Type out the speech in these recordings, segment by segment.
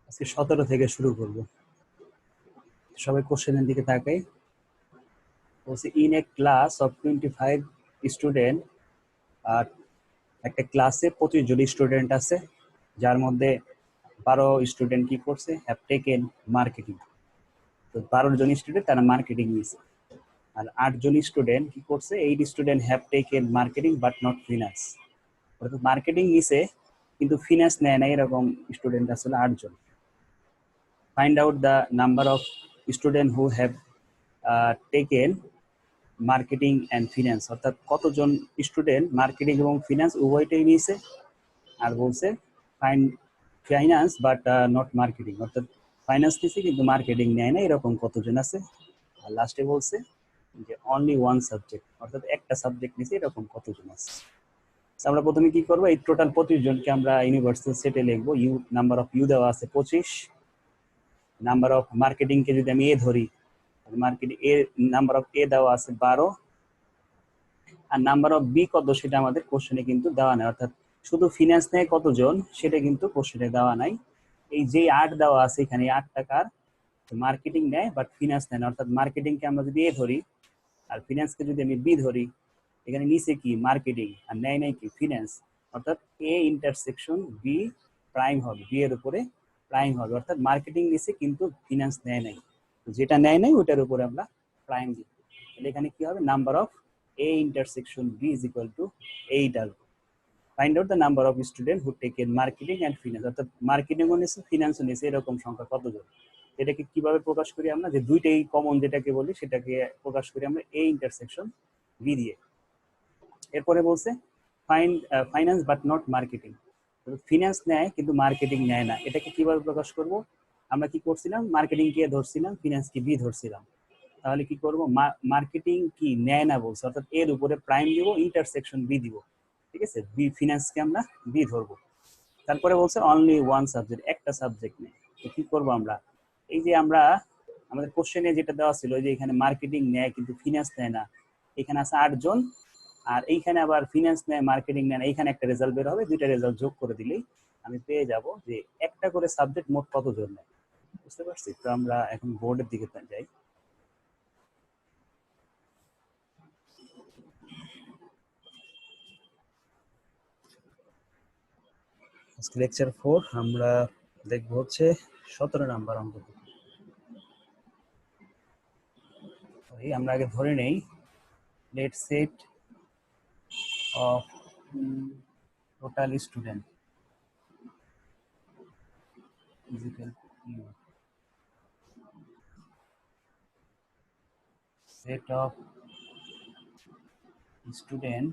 আজকে 17 থেকে শুরু করব। সবাই কোশ্চেনের দিকে তাকাই। বলছে in a class of 25 student, আর একটা ক্লাসে 25 জন স্টুডেন্ট আছে, যার মধ্যে 12 স্টুডেন্ট কি করছে, হ্যাভ টেকেন মার্কেটিং। তো 12 জন স্টুডেন্ট তারা মার্কেটিং নিয়েছে, আর 8 জন স্টুডেন্ট কি করছে, 8 student have taken marketing but not finance. অর্থাৎ মার্কেটিং নিছে কিন্তু ফিনান্স নেয় না, এরকম স্টুডেন্ট আসলে 8 জন। Find out the number of student who have taken marketing and finance, অর্থাৎ কতজন স্টুডেন্ট মার্কেটিং এবং ফিনান্স উভয়টাই নিয়েছে। আর বলছে ফাইন্যান্স বাট নট মার্কেটিং, অর্থাৎ ফাইন্যান্স নিয়েছে কিন্তু মার্কেটিং নেয় না, এরকম কতজন আছে। আর লাস্টে বলছে যে অনলি ওয়ান সাবজেক্ট, অর্থাৎ একটা সাবজেক্ট নিয়েছে, এরকম কতজন আছে। আমরা প্রথমে কি করবো, এই টোটাল 25 জনকে আমরা ইউনিভার্সাল সেটে লিখবো। ইউ নাম্বার অফ ইউ দেওয়া আছে 25, নাম্বার অফ মার্কেটিং কে যদি আমি এ ধরি, মার্কেটিং এ নাম্বার অফ এ দেওয়া আছে 12, আর নাম্বার অফ বি কত সেটা আমাদের কোশ্চেনে কিন্তু দেওয়া নাই, অর্থাৎ শুধু ফিনান্স নেয় কতজন সেটা কিন্তু কোশ্চেনে দেওয়া নাই। এই যে 8 দেওয়া আছে এখানে, 8 টাকার মার্কেটিং নেয় বাট ফিনান্স নেয় না, অর্থাৎ মার্কেটিংকে আমরা যদি এ ধরি আর ফিনান্সকে যদি আমি বি ধরি, এখানে নিচে কি মার্কেটিং আর নেয় নাই কি ফিনান্স, অর্থাৎ এ ইন্টারসেকশন বি প্রাইম হবে, বি এর উপরে প্রাইম হবে, অর্থাৎ মার্কেটিং নিচে কিন্তু ফিনান্স নেয় নাই, যেটা নেয় নাই ওটার উপরে আমরা প্রাইম দিব। তাহলে এখানে কি হবে, number of A intersection B is equal to 8 আসবে। Find out the number of students who take in marketing and finance, অর্থাৎ মার্কেটিং ও নিছে ফিনান্স ও নিছে, এরকম সংখ্যা কতজন। এটাকে কিভাবে প্রকাশ করি আমরা, যে দুইটাই কমন যেটাকে বলি সেটাকে প্রকাশ করি আমরা A intersection B দিয়ে। এরপরে বলছে finance but not marketing, finance নেয় কিন্তু মার্কেটিং নেয় না, এটাকে কিভাবে প্রকাশ করব। আমরা কি করছিলাম, মার্কেটিং কে ধরছিলাম, ফিনান্স কি বি ধরছিলাম। তাহলে কি করব, মার্কেটিং কি নেয় না বলছে, অর্থাৎ এর উপরে প্রাইম দিব, ইন্টারসেকশন বি দিব, ঠিক আছে। বি ফিনান্সকে আমরা বি ধরবো। তারপরে বলছে অনলি ওয়ান সাবজেক্ট, একটা সাবজেক্ট নেই। তো কি করব আমরা, এই যে আমরা আমাদের কোশ্চেনে যেটা দেওয়া ছিল যে এখানে মার্কেটিং নেয় কিন্তু ফিনান্স নেয় না, এখানে আছে 8 জন, আর এইখানে আবার ফিনান্স নেয় মার্কেটিং নেয় না, এইখানে একটা রেজাল্ট বের হবে, দুইটা রেজাল্ট যোগ করে দিলেই আমি পেয়ে যাব যে একটা করে সাবজেক্ট মোট কতজন নেয়। বুঝতে পারছি। তো আমরা এখন বোর্ডের দিকে যাই। লেকচার 4 আমরা দেখবো হচ্ছে 17 নাম্বার অঙ্ক। আমরা আগে ধরে নেই, let set of total student is equal to set of student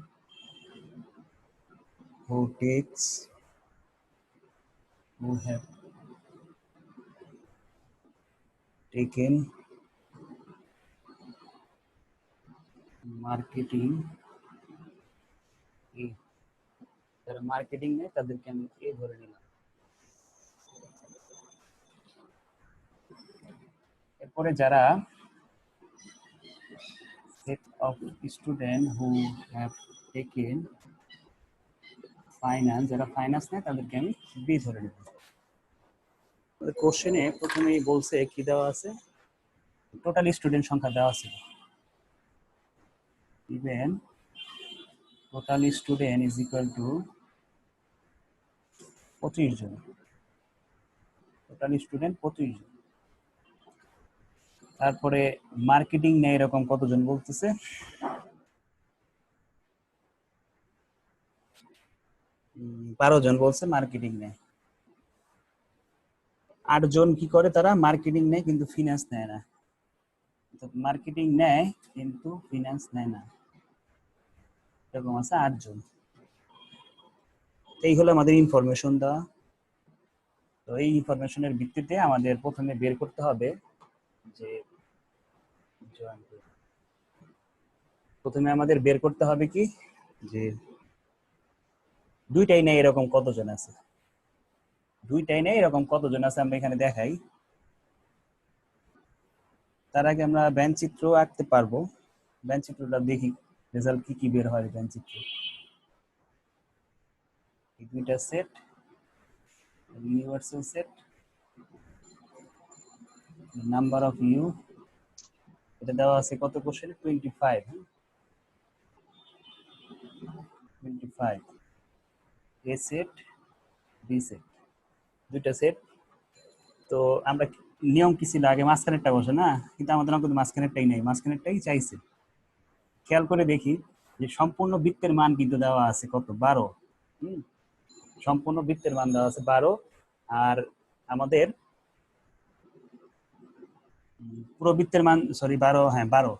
who have taken marketing A, যারা মার্কেটিং নেয় তাদেরকে আমি এ ধরে নিলাম। এরপরে যারা set of student who have taken finance, যারা ফাইন্যান্স নেয় তাদেরকে আমি বি ধরে নেব। কোশ্চেনে প্রথমেই বলছে কি দেওয়া আছে, টোটাল স্টুডেন্ট সংখ্যা দেওয়া আছে, even total student is equal to 25 জন, টোটাল স্টুডেন্ট 25 জন। তারপরে মার্কেটিং নেয় এরকম কতজন বলতেছে, 12 জন বলছে মার্কেটিং নেয়। 8 জন কি করে, তারা মার্কেটিং নেয় কিন্তু ফিনান্স নেয় না, মার্কেটিং নেয় কিন্তু ফিনান্স নেয় না, এরকম আছে 8 জন। এই হলো আমাদের ইনফরমেশন দেওয়া। তো এই ইনফরমেশনের ভিত্তিতে আমাদের প্রথমে বের করতে হবে যে প্রথমে আমাদের বের করতে হবে কি, যে দুইটাই নেই এরকম কতজন আছে, দুইটাই নেই এরকম কতজন আছে আমরা এখানে দেখাই। তার আগে আমরা ব্যান চিত্র আঁকতে পারবো, ব্যান চিত্রটা দেখি রেজাল্ট কি কি বের হয়। ব্যান চিত্র, এই দুইটা set universal set, number of U, এটা দেওয়া আছে কত question, 25, 25 A set B set, দুইটা সেট। তো আমরা নিয়ম কি ছিল, আগে মাঝখানেরটা বসে না, কিন্তু আমাদের অঙ্ক মাঝখানেরটাই নেই, মাঝখানেরটাই চাইছে। খেয়াল করে দেখি যে সম্পূর্ণ বৃত্তের মান কিন্তু দেওয়া আছে কত, 12। সম্পূর্ণ বৃত্তের মান দেওয়া আছে 12, আর আমাদের পুরো বৃত্তের মান, সরি 12, হ্যাঁ 12।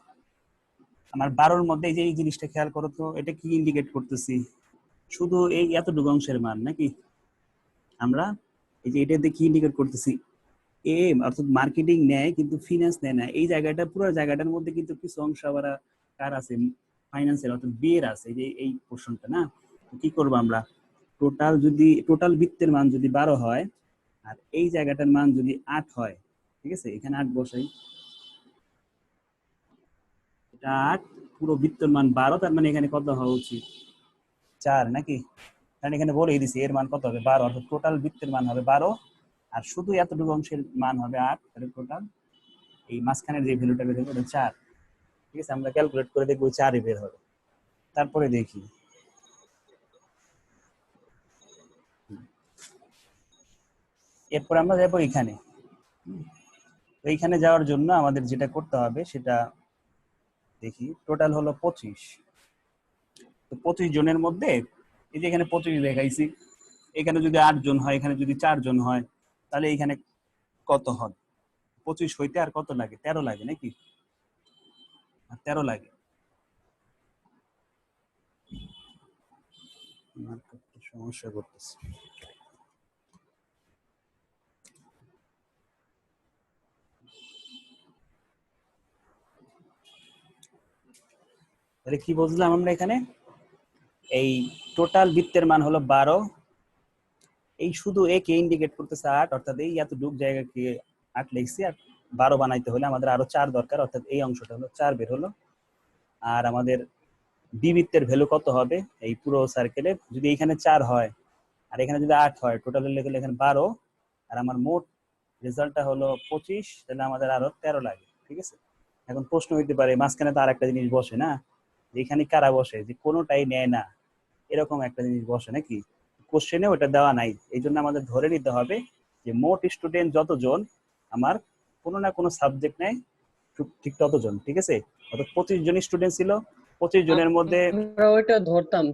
আমার 12-র মধ্যে এই যে এই জিনিসটা খেয়াল করো তো, এটা কি ইন্ডিকেট করতেছি, শুধু এই এতটুকু অংশের মান নাকি, আমরা এই যে এটা দেখি ইন্ডিকেট করতেছি এ, অর্থাৎ মার্কেটিং নেয় কিন্তু ফিনান্স নেয় না, এই জায়গাটা পুরো জায়গাটার মধ্যে কিন্তু কিছু অংশ আবার কার আছে, ফাইন্যান্সের অর্থাৎ বি এর আছে, এই যে এই পোর্শনটা না। কি করব আমরা, টোটাল বৃত্তের মান যদি 12 হয় আর এই জায়গাটার মান যদি 8 হয়, ঠিক আছে, এখানে 8 বসাই, এটা 8, পুরো বৃত্তের মান 12, তার মানে এখানে কত হওয়া উচিত, 4 নাকি। কারণ এখানে বলেই দিছি এর মান কত হবে, 12, অর্থাৎ টোটাল বৃত্তের মান হবে 12, আর শুধু এতটুকু অংশের মান হবে 8, তাহলে টোটাল এই মাঝখানের যে ভ্যালুটা বের হবে ওটা 4। ঠিক আছে, আমরা ক্যালকুলেট করে দেখবো 4ই বের হবে। তারপরে দেখি এরপর আমরা যাবো এখানে। এইখানে যাওয়ার জন্য আমাদের যেটা করতে হবে সেটা দেখি, টোটাল হলো 25। তো 25 জনের মধ্যে এই যে এখানে 25 দেখাইছি, এখানে যদি 8 জন হয়, এখানে যদি 4 জন হয়, তাহলে এখানে কত হবে, 25 হইতে আর কত লাগে, 13 লাগে নাকি, আর 13 লাগে। সমস্যা করতেছে, তাহলে কি বুঝলাম আমরা এখানে, এই টোটাল বৃত্তের মান হলো 12, এই শুধু একে ইন্ডিকেট করতেছে 8, অর্থাৎ এই এতটুক জায়গাকে 8 লিখছি, আর 12 বানাইতে হলে আমাদের আরো 4 দরকার, অর্থাৎ এই অংশটা হলো 4 বের হলো। আর আমাদের বি বৃত্তের ভ্যালু কত হবে, এই পুরো সার্কেলে যদি এখানে 4 হয় আর এখানে যদি 8 হয়, টোটাল লেখলে এখানে 12, আর আমার মোট রেজাল্টটা হলো 25, তাহলে আমাদের আরো 13 লাগে। ঠিক আছে, এখন প্রশ্ন হইতে পারে মাঝখানে তো আর একটা জিনিস বসে না, এখানে কারা বসে, যে কোনোটাই নেয় না, এরকম একটা জিনিস বসে নাকি, কোশ্চেনে ওটা দেওয়া নাই। এই জন্য আমাদের ধরে নিতে হবে যে মোট স্টুডেন্ট যতজন, আমার কোনো না কোনো সাবজেক্ট নেয় ঠিক ততজন। ঠিক আছে, অর্থাৎ 25 জন স্টুডেন্ট ছিল, 25 জনের মধ্যে, আমরা ওইটা ধরতাম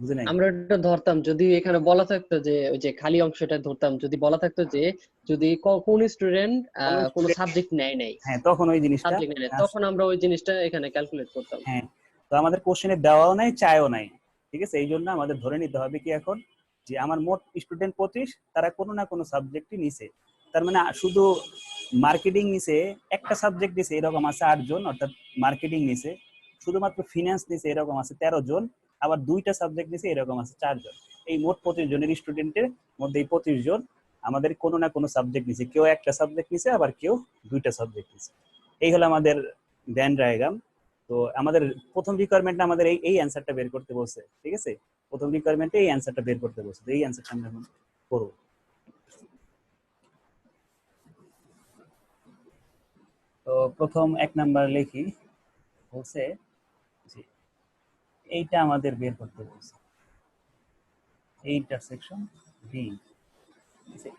বুঝে নাই, আমরা ওইটা ধরতাম যদি এখানে বলা থাকতো যে ওই যে খালি অংশটা ধরতাম, যদি বলা থাকতো যে যদি কোন স্টুডেন্ট কোন কোন স্টুডেন্ট, সাবজেক্ট নেয় নাই, হ্যাঁ তখন ওই জিনিসটা, সাবজেক্ট নেয় নাই, তখন আমরা ওই জিনিসটা এখানে ক্যালকুলেট করতাম। হ্যাঁ, তো আমাদের কোশ্চেনে দেওয়াও নাই, চায়ও নাই। ঠিক আছে, এই জন্য আমাদের ধরে নিতে হবে কি এখন, যে আমার মোট স্টুডেন্ট 25, তারা কোনো না কোনো সাবজেক্টই নিছে, তার মানে শুধু মার্কেটিং নিছে একটা সাবজেক্ট নিছে এরকম আছে 8 জন, অর্থাৎ মার্কেটিং নিছে, শুধুমাত্র ফিনান্স নিছে এরকম আছে 13 জন, আবার দুইটা সাবজেক্ট নিছে এরকম আছে 4 জন। এই মোট 25 জনের স্টুডেন্টের মধ্যে এই 25 জন আমাদের কোনো না কোনো সাবজেক্ট নিছে, কেউ একটা সাবজেক্ট নিছে আবার কেউ দুইটা সাবজেক্ট নিছে। এই হলো আমাদের ভ্যান ডায়াগ্রাম। তো আমাদের প্রথম রিকোয়ারমেন্টটা আমাদের এই অ্যান্সারটা বের করতে বলছে। ঠিক আছে, প্রথম রিকোয়ারমেন্টে এই অ্যান্সারটা বের করতে বলছে, তো এই অ্যান্সারটা আমরা এখন করবো। তো প্রথম 1 নাম্বার লিখি, বলছে যে এইটা আমাদের বের করতে বলছে, এই ইন্টারসেকশন বি,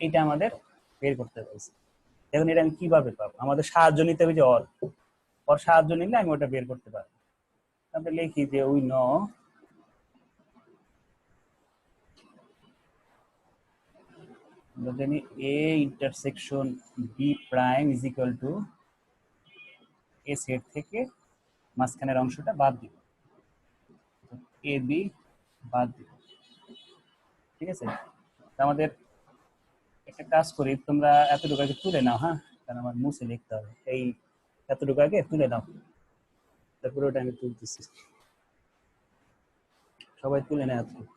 এইটা আমাদের বের করতে বলছে। এখন এটা আমি কিভাবে পাবো, আমাদের সাহায্য নিতে হবে, যে ওর সাহায্য নিলে আমি ওটা বের করতে পারবো। তারপরে লিখি যে উই নো জানি A intersection B prime is equal to A set থেকে মাঝখানের অংশটা বাদ দিব, এ বি বাদ দিব। ঠিক আছে, আমাদের একটা কাজ করি, তোমরা এতটুকু আগে তুলে নাও, হ্যাঁ, কারণ আমার মুছে লিখতে হবে, এই এতটুকু আগে তুলে নাও, তারপরে ওটা আমি তুলতেছি, সবাই তুলে নেয় এতটুকু।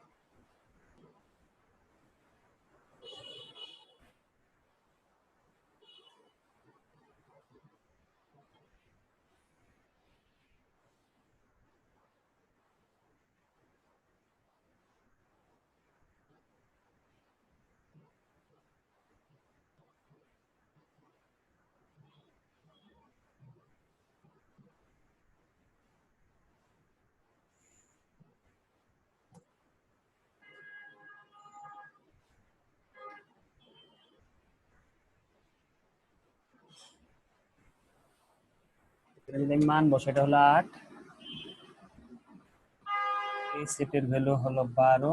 যদি আমি মান বসাই, এটা হলো 8, এই সেটের ভ্যালু হলো 12,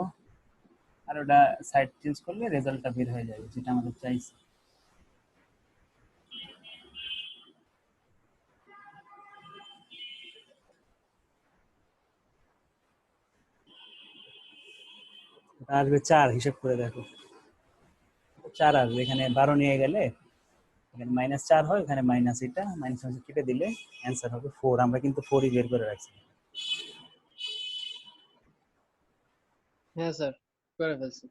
আর ওটা সাইড চেঞ্জ করলে রেজাল্টটা বের হয়ে যাবে যেটা আমাদের চাইছি। ওটা আসবে 4, হিসাব করে দেখো 4 আসবে। এখানে 12 নিয়ে গেলে এখানে -4 হয়, এখানে মাইনাস, এটা মাইনাস কেটে দিলে অ্যান্সার হবে 4। আমরা কিন্তু 4ই বের করে রাখছি। হ্যাঁ স্যার, করে ফেলছি।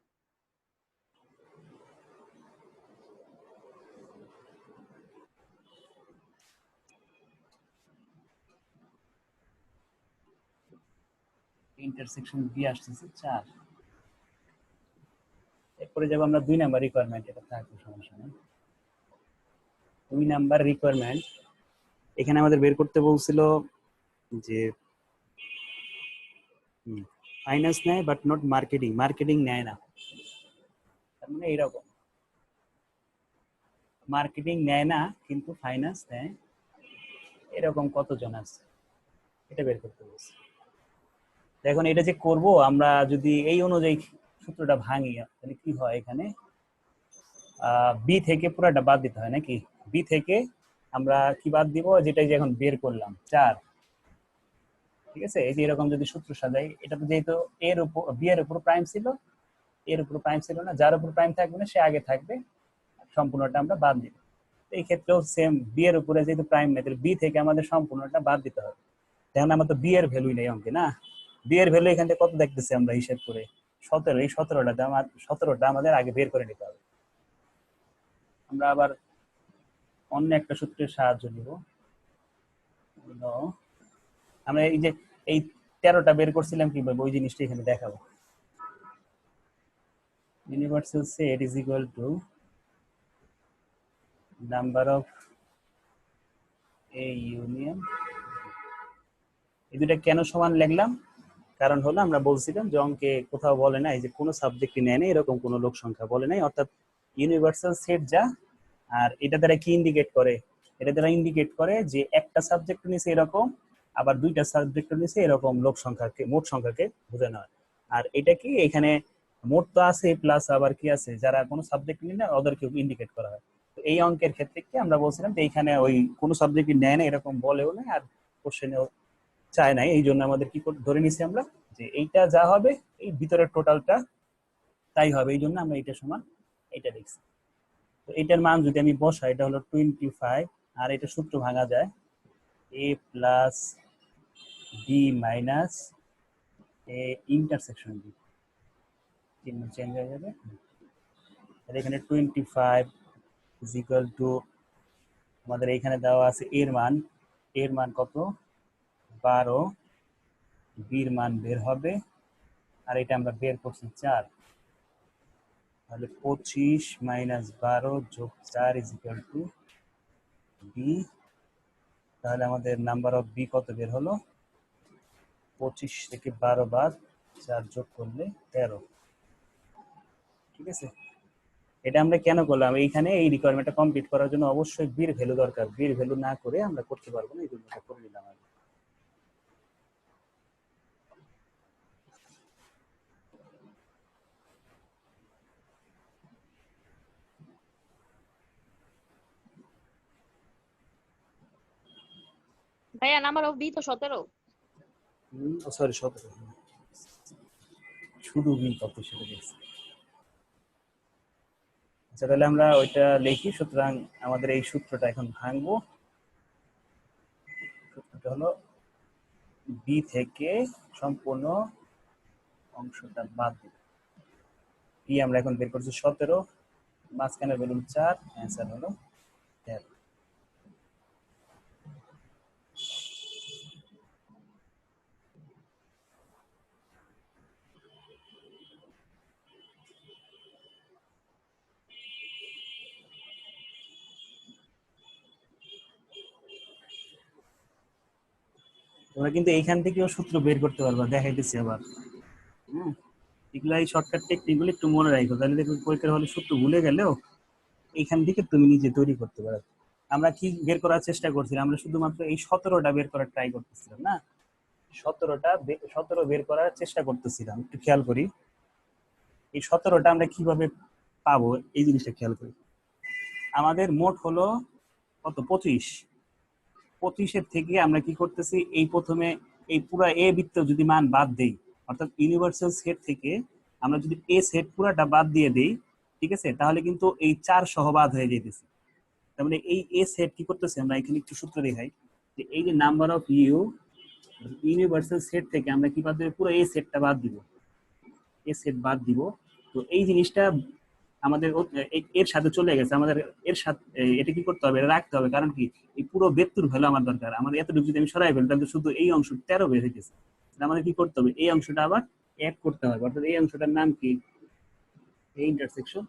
ইন্টারসেকশন বি আসতেছে 4। এরপরে যাব আমরা 2 নাম্বার রিকোয়ারমেন্ট, এটা থাকবে সমস্যা নেই। 2 নাম্বার রিকোয়ারমেন্ট, এখানে আমাদের বের করতে বলছিল যে ফাইন্যান্স নেয় বাট নট মার্কেটিং, মার্কেটিং নেয় না। তার মানে এইরকম, মার্কেটিং নেয় না কিন্তু ফাইন্যান্স নেয়, এরকম কতজন আছে এটা বের করতে বলছি। এখন এটা যে করব আমরা, যদি এই অনুযায়ী সূত্রটা ভাঙি তাহলে কি হয়, এখানে বি থেকে পুরাটা বাদ দিতে হয় নাকি? বি থেকে আমরা কি বাদ দিব, যেটা যে এখন বের করলাম 4, ঠিক আছে? এই যে এরকম যদি সূত্র সাজাই, এটা তো যেহেতু এর উপর, বি এর উপর প্রাইম ছিল, এর উপর প্রাইম ছিল না, যার উপর প্রাইম থাকবে না সে আগে থাকবে, সম্পূর্ণটা আমরা বাদ দিব। এই ক্ষেত্রেও সেম, বি এর উপরে যেহেতু প্রাইম নেই, তাহলে বি থেকে আমাদের সম্পূর্ণটা বাদ দিতে হবে। এখন আমার তো বি এর ভ্যালুই নেই অঙ্কে, না? বি এর ভ্যালু এখান থেকে কত দেখতেছি আমরা হিসাব করে, 17। এই 17টা আমাদের আগে বের করে নিতে হবে। আমরা আবার অন্য একটা সূত্রের সাহায্য নিব। আমরা এই যে এই 13টা বের করছিলাম কিভাবে, ওই জিনিসটা এখানে দেখাবো। Universal set is equal to number of A union. এই দুটা কেন সমান লিখলাম, কারণ হলো আমরা বলছিলাম যে অঙ্কে কোথাও বলে নাই যে কোনো সাবজেক্টই নেয় না, এরকম কোনো লোক সংখ্যা বলে নাই। অর্থাৎ ইউনিভার্সাল সেট যা, আর এটা দ্বারা কি ইন্ডিকেট করে, এটা দ্বারা ইন্ডিকেট করে যে একটা সাবজেক্ট নিচে এরকম, আবার দুইটা সাবজেক্ট নিচে এরকম লোক সংখ্যাকে, মোট সংখ্যাকে বোঝানো হয়। আর এটা কি, এখানে মোট তো আছে প্লাস আবার কি আছে, যারা কোনো সাবজেক্ট নিয়ে না ওদেরকে ইন্ডিকেট করা হয়। তো এই অঙ্কের ক্ষেত্রে কি আমরা বলছিলাম যে এইখানে ওই কোনো সাবজেক্টই নেয় না এরকম বলেও না, আর কোশ্চেনেও চায় নাই। এই জন্য আমাদের কি ধরে নিছি আমরা, যে এইটা যা হবে এই ভিতরের টোটালটা তাই হবে, এই জন্য আমরা এইটা সমান এইটা লিখছি। তো এটার মান যদি আমি বসাই, এটা হলো 25, আর এটা সূত্র ভাঙা যায় a plus B minus A intersection B, চিহ্ন চেঞ্জ হয়ে যাবে। আর এখানে 25 ইজ ইকুয়াল টু, আমাদের এখানে দেওয়া আছে এর মান, এর মান কত 12, বির মান বের হবে, আর এটা আমরা বের করছি 4, তাহলে 25 মাইনাস 12 যোগ 4 ইজ ইকুয়াল টু বি। তাহলে আমাদের নাম্বার অফ বি কত বের হলো, 25 থেকে 12 বাদ 4 যোগ করলে 13। ঠিক আছে? এটা আমরা কেন করলাম, এইখানে এই রিকোয়ারমেন্টটা কমপ্লিট করার জন্য অবশ্যই বির ভ্যালু দরকার, বির ভ্যালু না করে আমরা করতে পারবো না, এই জন্য এটা করে নিলাম আগে। ভাইয়া নাম্বার অফ বি তো 17। সরি 17, শুধু বি কত সেটা দেখছি। আচ্ছা তাহলে আমরা ওইটা লিখি। সুতরাং আমাদের এই সূত্রটা এখন ভাঙবো। সূত্রটা হলো বি থেকে সম্পূর্ণ অংশটা বাদ দিই। বি আমরা এখন বের করছি 17, মাঝখানে বলুন 4, অ্যান্সার হলো 13। তোমরা কিন্তু এইখান থেকেও সূত্র বের করতে পারবা, দেখাইতেছি আবার। এগুলা এই শর্টকাট টেকনিকগুলো একটু মনে রাখো, তাহলে দেখবে পরীক্ষার হলে সূত্র ভুলে গেলেও এইখান থেকে তুমি নিজে তৈরি করতে পারো। আমরা কি বের করার চেষ্টা করছিলাম, আমরা শুধুমাত্র এই 17টা বের করার ট্রাই করতেছিলাম না, 17 বের করার চেষ্টা করতেছিলাম। একটু খেয়াল করি এই 17টা আমরা কিভাবে পাবো, এই জিনিসটা খেয়াল করি। আমাদের মোট হলো কত, 25 থেকে আমরা কি করতেছি, এই প্রথমে এই পুরো এ বৃত্ত যদি মান বাদ দেই, অর্থাৎ ইউনিভার্সাল সেট থেকে আমরা যদি এ সেট পুরাটা বাদ দিয়ে দেই, ঠিক আছে, তাহলে কিন্তু এই 4 সহ বাদ হয়ে যেতেছে। তার মানে এই এ সেট কি করতেছে, আমরা এখানে একটু সূত্র দেখাই যে এই যে নাম্বার অফ ইউনিভার্সাল সেট থেকে আমরা কি বাদ দেব, পুরো এ সেটটা বাদ দিব, এ সেট বাদ দিব। তো এই জিনিসটা আমাদের এর সাথে চলে গেছে, আমাদের এর সাথে এটা কি করতে হবে, এটা রাখতে হবে। কারণ কি, এই পুরো বেত্তুর ভ্যালু আমার দরকার, আমাদের এতটুকু যদি আমি সরাই ফেলি তাহলে শুধু এই অংশ 13 বের হয়ে গেছে। আমাদের কি করতে হবে, এই অংশটা আবার অ্যাড করতে হবে, অর্থাৎ এই অংশটার নাম কি, এই ইন্টারসেকশন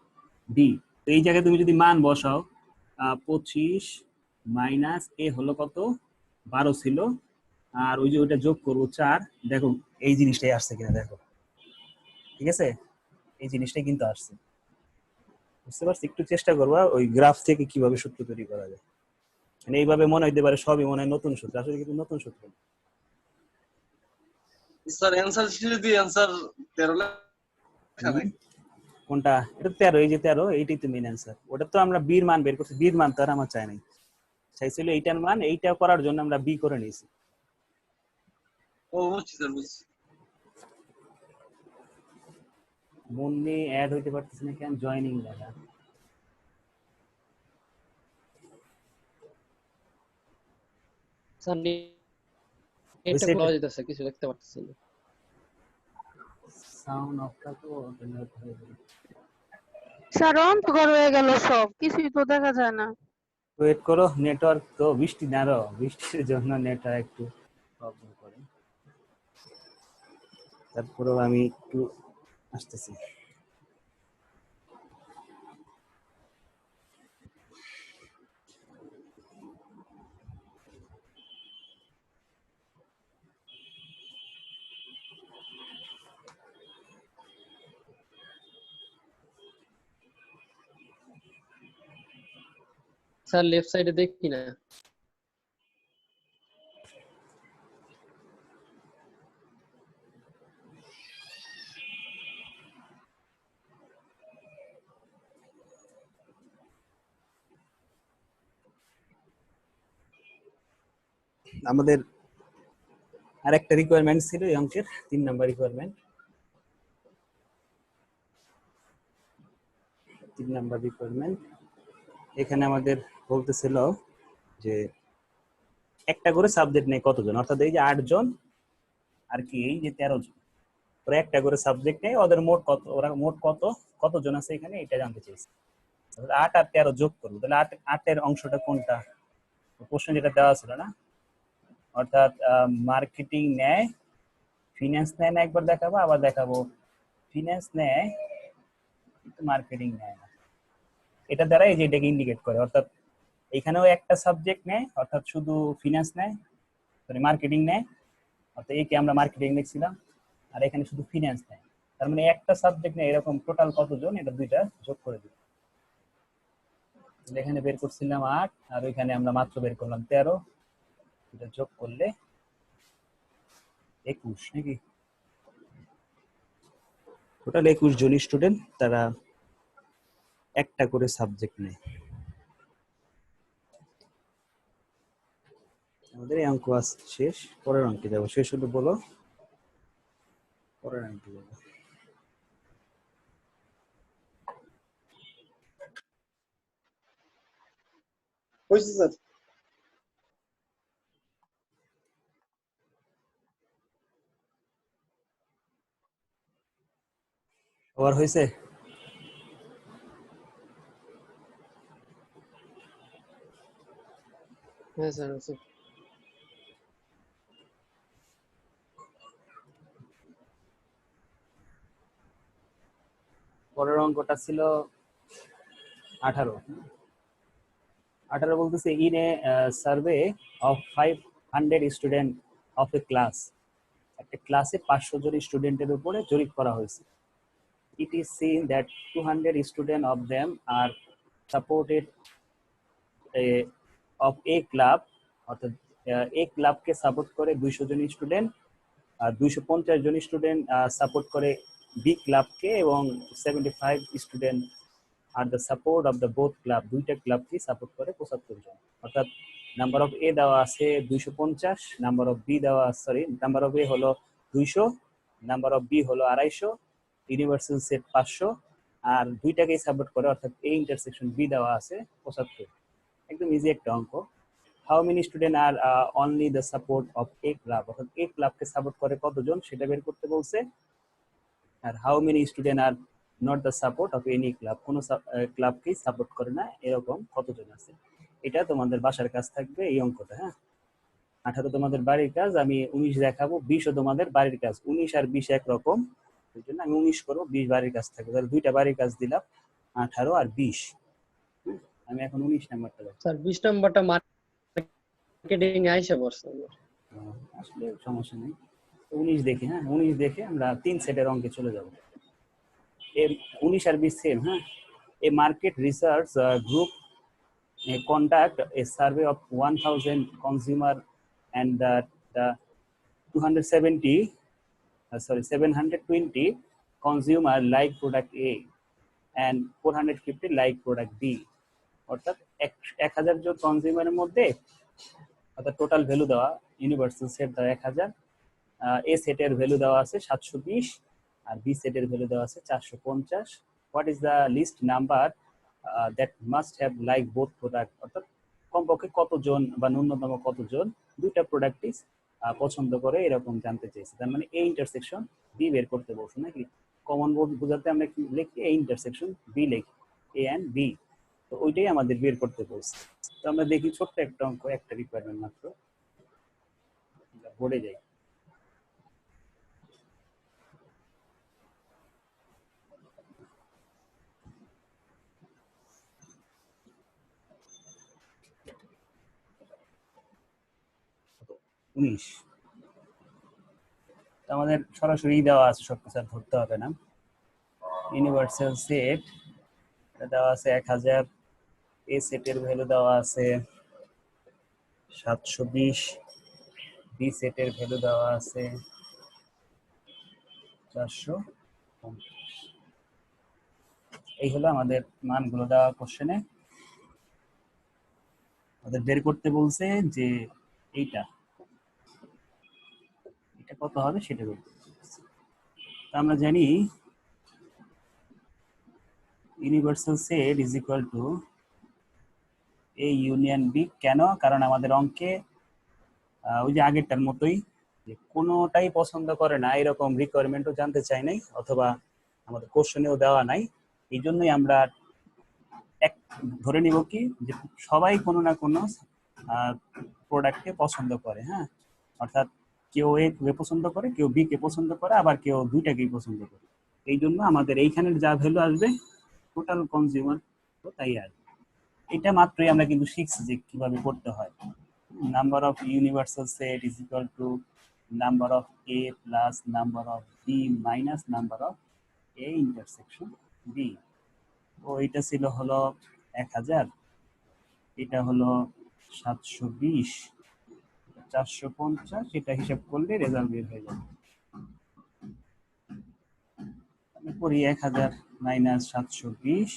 ডি। তো এই জায়গায় তুমি যদি মান বসাও, 25 মাইনাস এ হলো কত, 12 ছিল, আর ওই যে ওইটা যোগ করবো 4, দেখো এই জিনিসটাই আসছে কিনা দেখো, ঠিক আছে, এই জিনিসটাই কিন্তু আসছে। বুঝতে পারছি, একটু চেষ্টা করবা ওই গ্রাফ থেকে কিভাবে সূত্র তৈরি করা যায়। মানে এইভাবে মনে হইতে পারে সবই মনে হয় নতুন সূত্র, আসলে কিন্তু নতুন সূত্র না। স্যার অ্যানসার শিটে দিয়ে অ্যানসার 13 লেখা নাই। কোনটা, এটা 13, এই যে 13, এইটাই তো মেইন অ্যান্সার। ওটা তো আমরা বির মান বের করছি, বির মান তো আর আমার চাই নাই, চাইছিল এইটার মান, এইটা করার জন্য আমরা বি করে নিয়েছি। ও বুঝছি স্যার, বুঝছি। মুন্নি অ্যাড হইতে পারতেছে না কেন, জয়েনিং লেখা। স্যার এটা হইছে, খোলা যেতেছে, কিছু দেখতে পাচ্ছি না। সাউন্ড অফটা তো স্যার অন্ধকার হয়ে গেল, সব কিছুই তো দেখা যায় না। ওয়েট করো, নেটওয়ার্ক তো বৃষ্টি না, আরো বৃষ্টির জন্য নেটওয়ার্ক একটু প্রবলেম করে, তারপরেও আমি একটু আসতেছি। স্যার লেফট সাইডে দেখি না। আমাদের আরেকটা রিকোয়ারমেন্ট ছিল এই অঙ্কের, 3 নাম্বার রিকোয়ারমেন্ট, 3 নাম্বার রিকোয়ারমেন্ট। এখানে আমাদের বলতেছিল যে একটা করে সাবজেক্ট নেই কতজন, অর্থাৎ এই যে 8 জন আর কি এই যে 13 জন, ওরা একটা করে সাবজেক্ট নেই, ওদের মোট কত, ওরা মোট কতজন আছে এখানে, এটা জানতে চাইছি। 8 আর 13 যোগ করবো, তাহলে 8 এর অংশটা কোনটা, প্রশ্ন যেটা দেওয়া ছিল না, অর্থাৎ মার্কেটিং নেয়, ফিনান্স নেয় না, একবার দেখাবো আবার দেখাবো, ফিনান্স নেয় কিন্তু মার্কেটিং নেয় না। এটা দ্বারা এই যে এটাকে ইন্ডিকেট করে, অর্থাৎ এখানেও একটা সাবজেক্ট নেয়, অর্থাৎ শুধু ফিনান্স নেয়, সরি মার্কেটিং নেয়, অর্থাৎ একে আমরা মার্কেটিং লিখছিলাম, আর এখানে শুধু ফিনান্স নেয়। তার মানে একটা সাবজেক্ট নেয়, এরকম টোটাল কতজন, এটা দুইটা যোগ করে দিই। এখানে বের করছিলাম 8, আর ওইখানে আমরা মাত্র বের করলাম 13, এটা যোগ করলে 21 নাকি, টোটাল 21 জন স্টুডেন্ট, তারা একটা করে সাবজেক্ট নেয়। আমাদের এই অঙ্ক শেষ, পরের অঙ্কে যাবো। শেষ হলো বলো, পরের অঙ্কে যাবো। বুঝছি স্যার। সবার হয়েছে? হ্যাঁ স্যার আছে। পরের অঙ্কটা ছিল 18। 18 বলতেছে in a survey of 500 student of A class, একটা ক্লাসে 500 জন স্টুডেন্টের উপরে জরিপ করা হয়েছে। It is seen that 200 students of them are supported of A club, অর্থাৎ এ ক্লাবকে সাপোর্ট করে 200 জন স্টুডেন্ট, আর 250 জন স্টুডেন্ট সাপোর্ট করে বি ক্লাবকে, এবং 75 student are the support of the both club, দুইটা ক্লাবকে সাপোর্ট করে 75 জন। অর্থাৎ নাম্বার অফ এ দেওয়া আছে 250, নাম্বার অফ বি দেওয়া, সরি, নাম্বার অফ এ হলো 200, নাম্বার অফ বি হলো 250, ইউনিভার্সাল সেট 500, আর দুইটাকেই সাপোর্ট করে, অর্থাৎ এ ইন্টারসেকশন বি দেওয়া আছে 75। একদম ইজি একটা অঙ্ক। How many student are only the support of A club, অর্থাৎ এ ক্লাবকে সাপোর্ট করে কতজন সেটা বের করতে বলছে। আর how many student are not the support of any club, কোনো ক্লাবকেই সাপোর্ট করে না, এরকম কতজন আছে। এটা তোমাদের বাসার কাজ থাকবে এই অঙ্কটা। হ্যাঁ, 18 তোমাদের বাড়ির কাজ, আমি 19 দেখাবো, 20ও তোমাদের বাড়ির কাজ। 19 আর 20 একরকম, ওই জন্য আমি 19 করবো, 20 বাড়ির কাজ থাকবে। তাহলে দুইটা বাড়ির কাজ দিলাম, 18 আর 20। আমি এখন 19 নাম্বারটা দেখ। স্যার 20 নাম্বারটা মার্কেটিং এ আইসা পড়ছে আমার। আসলে সমস্যা নেই, 19 দেখি। হ্যাঁ, 19 দেখে আমরা 3 সেটের অঙ্কে চলে যাব। 19 আর 20 সেম। হ্যাঁ, a market research group conduct a survey of 1000 consumer, and the 720 consumer like product A and 450 like product B, অর্থাৎ 1000 জন কনজিউমারের মধ্যে, অর্থাৎ টোটাল ভ্যালু দেওয়া, ইউনিভার্সাল সেট দেওয়া 1000, এ সেটের ভ্যালু দেওয়া আছে 720, আর বি সেটের ভ্যালু দেওয়া আছে 450। What is the least number that must have like both product, অর্থাৎ কমপক্ষে কতজন বা ন্যূনতম কতজন দুইটা প্রোডাক্টই পছন্দ করে, এরকম জানতে চাইছে। তার মানে এ ইন্টারসেকশন বি বের করতে বলছে নাকি। কমন বোঝাতে আমরা কি লিখি, এ ইন্টারসেকশন বি লিখি, এ এন্ড বি। তো ওইটাই আমাদের বের করতে বলছে। তো আমরা দেখি ছোট্ট একটা অঙ্ক, একটা রিকোয়ারমেন্ট মাত্র, বোর্ডে যাই। উনিশ, আমাদের সরাসরি দেওয়া আছে, সবকিছু আর ধরতে হবে না। ইউনিভার্সাল সেট দেওয়া আছে 1000, এ সেটের ভ্যালু দেওয়া আছে 720, বি সেটের ভ্যালু দেওয়া আছে 450। এই হলো আমাদের মানগুলো দেওয়া কোশ্চেনে। আমাদের বের করতে বলছে যে এইটা এটা কত হবে সেটা বের করতে বলছে। তো আমরা জানি universal set is equal to A union B. কেন? কারণ আমাদের অঙ্কে ওই যে আগেরটার মতোই, যে কোনোটাই পছন্দ করে না এরকম রিকোয়ারমেন্টও জানতে চাই নাই, অথবা আমাদের কোশ্চেনেও দেওয়া নাই। এই জন্যই আমরা এক ধরে নিব কি, যে সবাই কোনো না কোনো প্রোডাক্টকে পছন্দ করে। হ্যাঁ, অর্থাৎ কেউ এ কে পছন্দ করে, কেউ বি কে পছন্দ করে, আবার কেউ দুইটাকেই পছন্দ করে। এই জন্য আমাদের এইখানের যা ভ্যালু আসবে টোটাল কনজিউমার তাই আসবে। এটা মাত্রই আমরা কিন্তু শিখছি যে কিভাবে করতে হয়। Number of universal set is equal to number of A plus number of B minus number of A intersection B. তো এটা ছিল হলো 1000, এটা হলো 720, 450, এটা হিসাব করলে রেজাল্ট বের হয়ে যাবে। আমি করি 1000 মাইনাস 720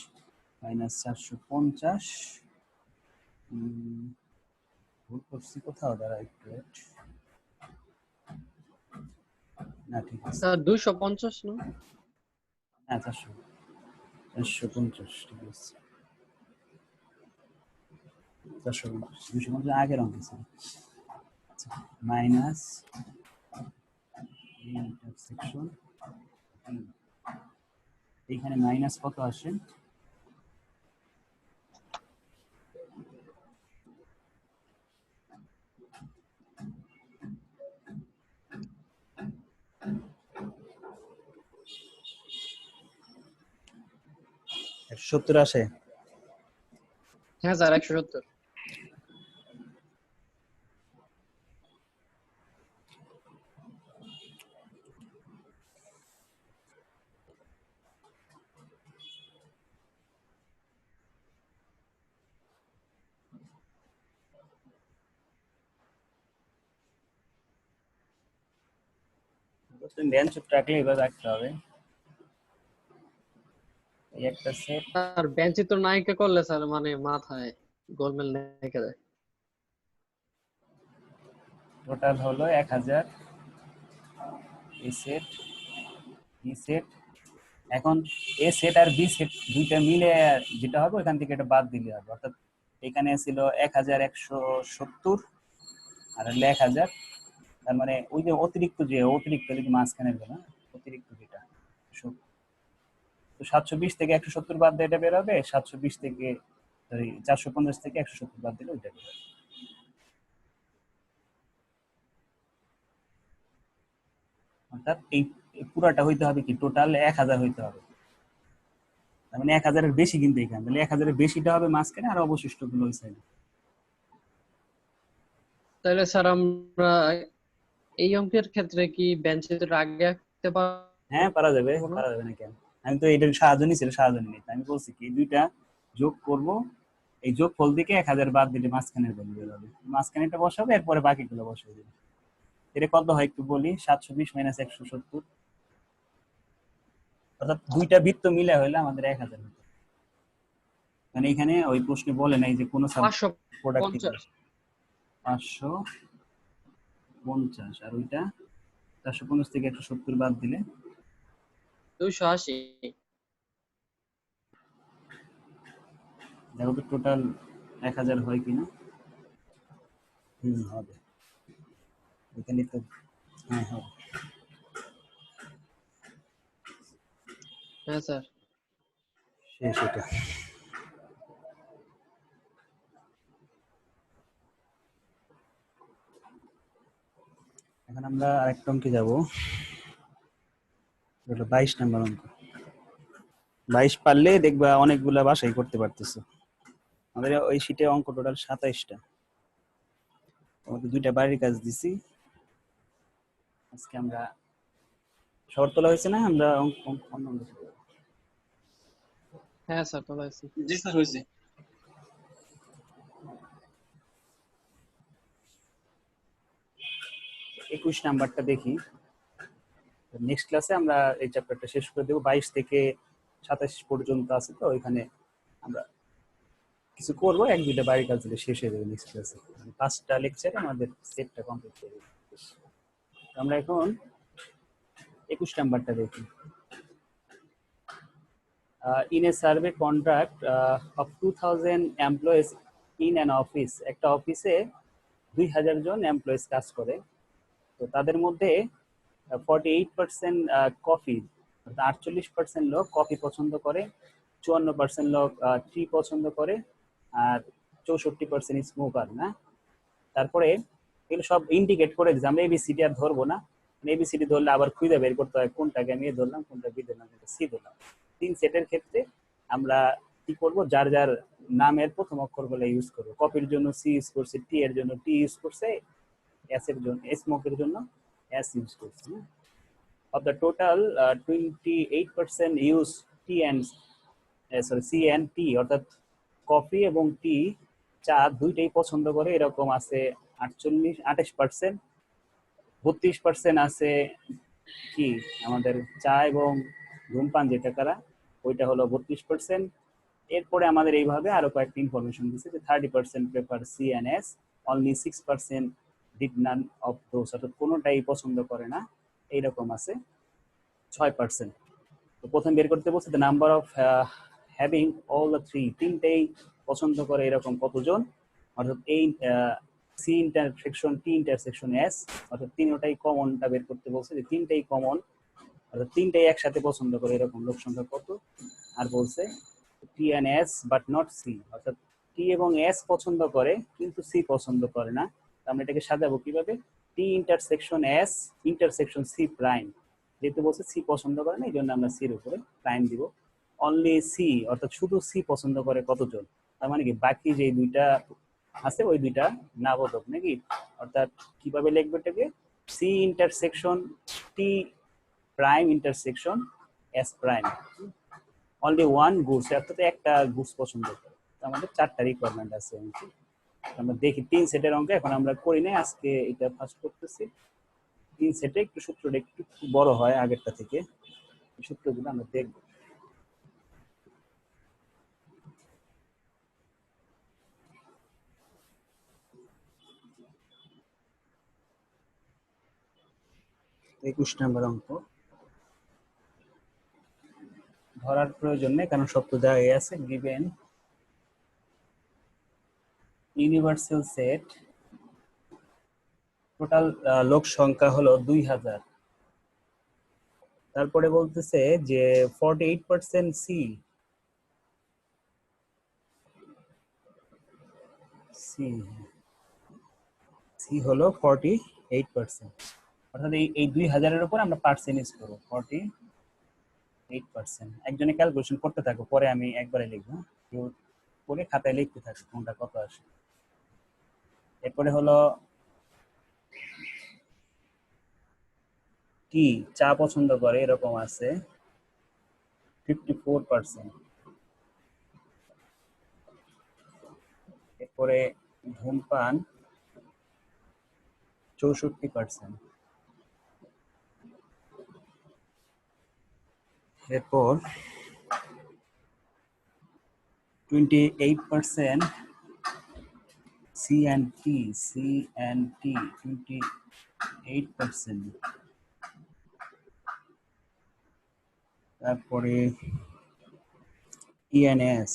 মাইনাস 450, ভুল করছি কোথাও, দ্বারা একটু না, ঠিক আছে। স্যার 250 না? হ্যাঁ, 450, ঠিক আছে। 450, 250 আগের অঙ্ক ছিল। মাইনাস ইন্টারসেকশন, এইখানে মাইনাস কত আসে? সত্তর আসে। হ্যাঁ স্যার 170। তুমি বেঞ্চ রাখলে এবার রাখতে হবে এই একটা সেট। স্যার বেঞ্চে তো নায়িকা করলে স্যার মানে মাথায় গোলমেল লেগে যায়। টোটাল হলো 1000 এই সেট বি সেট। এখন এ সেট আর বি সেট দুইটা মিলে যেটা হবে ওখান থেকে এটা বাদ দিলে হবে, অর্থাৎ এখানে ছিল 1170 আর হলো 1000, তার মানে ওই যে অতিরিক্ত যদি মাঝখানে না অতিরিক্ত যেটা তো 720 থেকে 170 বাদ দিয়ে এটা বের হবে, 720 থেকে সরি 450 থেকে 170 বাদ দিলে ওইটা বের হবে। অর্থাৎ এই পুরাটা হইতে হবে কি টোটাল 1000 হইতে হবে, তার মানে 1000-এর বেশি কিন্তু এখানে, তাহলে 1000-এর বেশিটা হবে মাঝখানে আর অবশিষ্ট গুলো ওই সাইডে। তাহলে স্যার আমরা এই অঙ্কের ক্ষেত্রে কি বেঞ্চে তো আগে রাখতে হ্যাঁ পারা যাবে পারবো না? না কেন, আমি তো এটার সাহায্য নিয়েছিল সাহায্য নিই, আমি বলছি কি দুইটা যোগ করব, এই যোগ ফল থেকে 1000 বাদ দিলে মাঝখানের ভ্যালু বের হবে, মাঝখানেটা বসাবে এরপরে বাকিগুলো বসাবে দেবে। এটা কত হয় একটু বলি, 720 - 170, অর্থাৎ দুইটা বৃত্ত মিলে হইলে আমাদের 1000 হবে। মানে এখানে ওই প্রশ্নে বলে নাই যে কোন প্রোডাক্ট থেকে 550 550 আর ওইটা 450 থেকে 170 বাদ দিলে 280। দেখো তো টোটাল 1000 হয় কিনা। হবে এখানে তো, হ্যাঁ হবে। হ্যাঁ স্যার। শেষ এটা। এখন আমরা আরেকটা অঙ্কে যাব, এটা 22 নাম্বার অঙ্ক। 22 পারলে দেখবা অনেকগুলা বাসাই করতে পারতেছো। আমাদের ওই শীটে অঙ্ক টোটাল 27টা, আমাদের দুইটা বাড়ির কাজ দিছি। আজকে আমরা শর্ট তোলা হয়েছে না, আমরা অন্য অঙ্ক শুরু করব। হ্যাঁ স্যার তোলা আছে। জি স্যার হয়েছে। 21 নাম্বারটা দেখি, নেক্সট ক্লাসে আমরা এই চ্যাপ্টারটা শেষ করে দেব। 22 থেকে 27 পর্যন্ত আছে, তো ওইখানে আমরা কিছু করবো, এক দুইটা বাড়ির কাজ দিলে শেষ হয়ে যাবে নেক্সট ক্লাসে, 5টা লেকচারে আমাদের সেটটা কমপ্লিট করে দেব। আমরা এখন 21 নাম্বারটা দেখি। In a survey contract of 2000 employees in an office, একটা অফিসে 2000 জন এমপ্লয়িজ কাজ করে, তো তাদের মধ্যে 48% কফি, 48% লোক কফি পছন্দ করে, 54% লোক টি পছন্দ করে, আর 64% স্মোকার না। তারপরে এগুলো সব ইন্ডিকেট করে দিচ্ছে, আমরা এবিসিডি আর ধরবো না, এবিসিডি ধরলে আবার খুঁজে বের করতে হয় কোনটাকে আমি এ ধরলাম কোনটা বি ধরলাম কোনটা সি ধরলাম। 3 সেটের ক্ষেত্রে আমরা কি করব, যার যার নামের প্রথম অক্ষরগুলো ইউজ করবো। কফির জন্য সি ইউজ করছে, টি এর জন্য টি ইউজ করছে, এস এর জন্য স্মোকের জন্য এস ইউজ করছে। Of the total 28% use tea and C and T, অর্থাৎ কফি এবং টি চা দুইটাই পছন্দ করে, এরকম আছে 28%। 32% আছে কি আমাদের চা এবং ধূমপান যেটা করা, ওইটা হলো 32%। এরপরে আমাদের এইভাবে আরো কয়েকটা ইনফরমেশন দিচ্ছে যে 30% prefer C and S, only 6% did none of those, অর্থাৎ কোনোটাই পছন্দ করে না, এইরকম আছে 6%। তো প্রথম বের করতে বলছে the number of having all the three, তিনটেই পছন্দ করে এরকম কতজন, অর্থাৎ এই সি ইন্টারসেকশন টি ইন্টারসেকশন এস, অর্থাৎ তিনটাই কমনটা বের করতে বলছে যে তিনটাই কমন, অর্থাৎ তিনটাই একসাথে পছন্দ করে এরকম লোক সংখ্যা কত। আর বলছে T and S but not C, অর্থাৎ টি এবং এস পছন্দ করে কিন্তু সি পছন্দ করে না। আমরা এটাকে সাজাবো কিভাবে, T intersection S intersection C prime, যেহেতু বলছে সি পছন্দ করে না এই জন্য আমরা সির উপরে প্রাইম দিব। অনলি সি, অর্থাৎ শুধু সি পছন্দ করে কতজন, তার মানে কি বাকি যে দুইটা আছে ওই দুইটা না বোধক নাকি, অর্থাৎ কিভাবে লিখবে এটাকে, C intersection T prime intersection S prime, only one goods, অর্থাৎ একটা গুডস পছন্দ করে। আমাদের 4টা রিকোয়ারমেন্ট আছে। আমরা দেখি 3 সেটের অঙ্ক এখন আমরা করি নাই, আজকে এটা ফার্স্ট করতেছি। তিন সেটে একটু সূত্রটা একটু বড় হয় আগেরটা থেকে, এই সূত্রগুলো আমরা দেখব। একুশ নম্বর অঙ্ক ধরার প্রয়োজন নেই কারণ সব তো দেওয়াই আছে। গিভেন ইউনিভার্সাল সেট, টোটাল লোক সংখ্যা হলো 2000। তারপরে বলতেছে যে 48% সি সি সি হলো 48%, অর্থাৎ এই 2000-এর উপর আমরা পার্সেন্টেজ করবো 48%। একজনে ক্যালকুলেশন করতে থাকো, পরে আমি একবারে লিখবো, কেউ করে খাতায় লিখতে থাকো কোনটা কত আসে। এরপরে হলো কি চা পছন্দ করে এরকম আছে 54%। এরপরে ধূমপান 64%। এরপর 28% সি অ্যান্ড টি 28%। তারপরে ইএনএস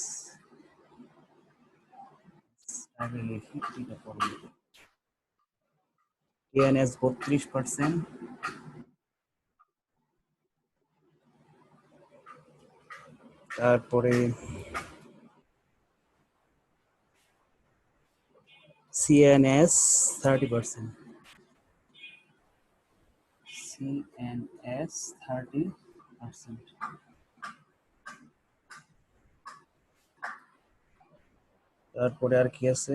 আগে লিখি, এটা পরে লিখি। ইএনএস 32%। তারপরে সিএনএস 30%। সিএনএস 30%। তারপরে আর কি আছে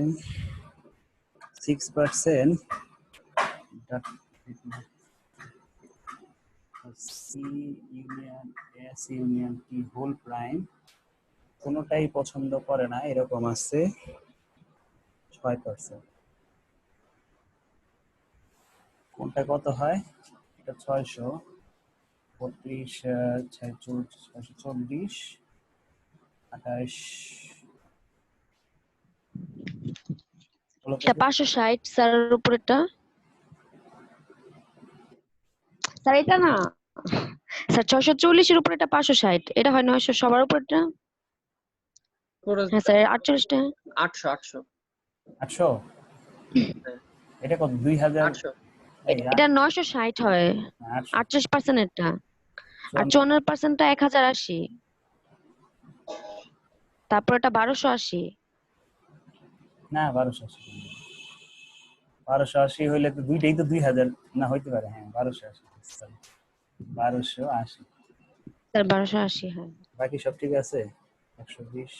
6% C union S union T whole prime কোনোটাই পছন্দ করে না এরকম আছে 6%। কোনটা কত হয়, এটা 632, 640, 28 এটা 560 স্যারের উপরেরটা। স্যার এটা না স্যার 640 এর উপরে এটা 560, এটা হয় 900 সবার উপরেরটা। হ্যাঁ স্যার 48টা 800 800 800। এটা কত 2000? 800 এটা 960 হয় 38% এরটা, আর 54%টা 1080, তারপর এটা 1280। না 1280 হইলে তো দুইটাই তো 2000 না হইতে পারে। হ্যাঁ 1280, 1280। স্যার 1280 হয়। বাকি সব ঠিক আছে। 120,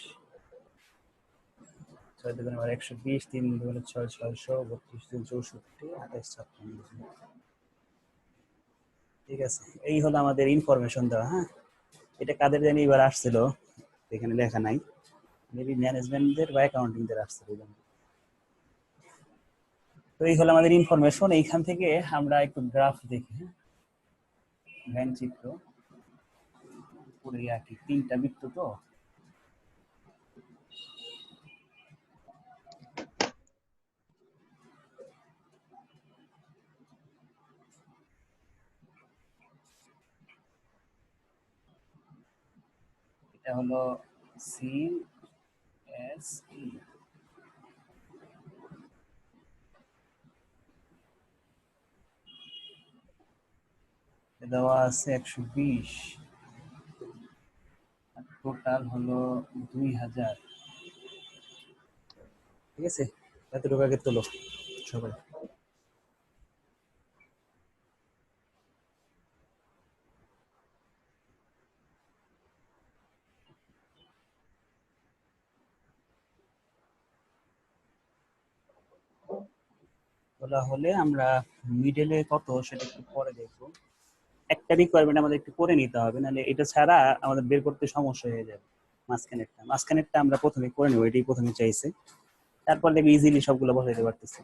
6 দুগুণে 120, 3 দুগুণে 6, 600, 32, 64, 28, 56। ঠিক আছে, এই হলো আমাদের ইনফরমেশন দেওয়া। হ্যাঁ, এটা কাদের জানি এবার আসছিল, এখানে লেখা নাই, মেবি ম্যানেজমেন্টদের বা অ্যাকাউন্টিংদের আসছিল। তো এই হলো আমাদের ইনফরমেশন। এইখান থেকে আমরা একটু গ্রাফ দেখি, ব্যাংক চিত্র পুরো কি 3টা বৃত্ত, তো এটা হলো সি এস ই, দেওয়া আছে 120, টোটাল হলো 2000। ঠিক আছে, এতটুকু আগে তোলো সবাই। তোলা হলে আমরা মিডলে কত সেটা একটু পরে দেখবো। একটা রিকোয়ারমেন্ট আমাদের একটু করে নিতে হবে, নাহলে এটা ছাড়া আমাদের বের করতে সমস্যা হয়ে যাবে। মাঝখানেরটা আমরা প্রথমে করে নেবো, এটাই প্রথমে চাইছে, তারপর দেখবি ইজিলি সবগুলো বসাইতে পারতেছি।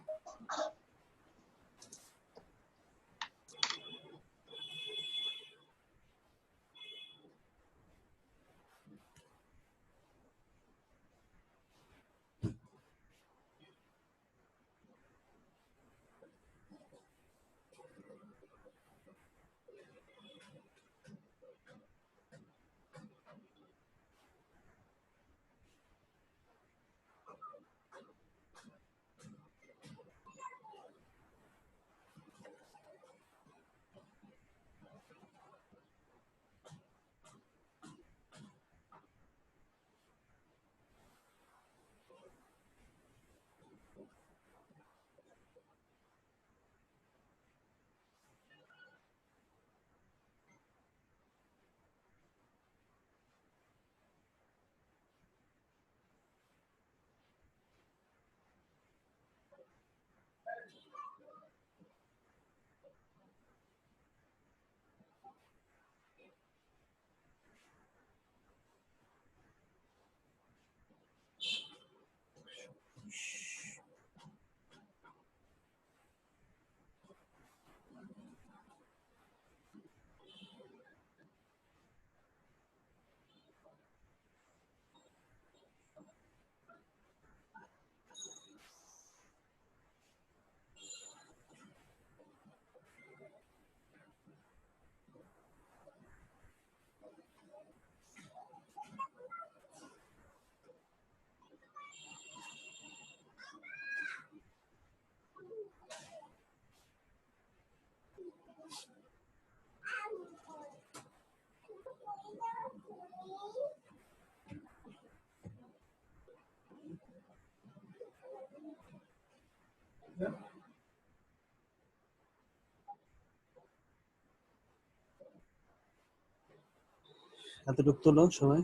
এতটুকু তোলো সবাই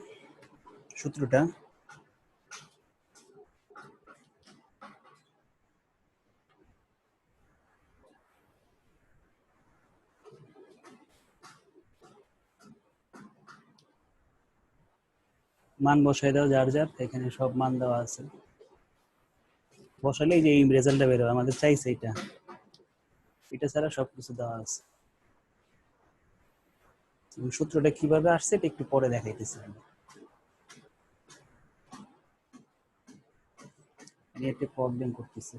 সূত্রটা। মান বসাই দাও যার যার, এখানে সব মান দেওয়া আছে। বসালে এই যে এই রেজাল্টটা বের হবে, আমাদের চাইছে এটা, এটা ছাড়া সবকিছু দেওয়া আছে। এবং সূত্রটা কিভাবে আসছে এটা একটু পরে দেখাইতেছি আমি। নেটে প্রবলেম করতেছে।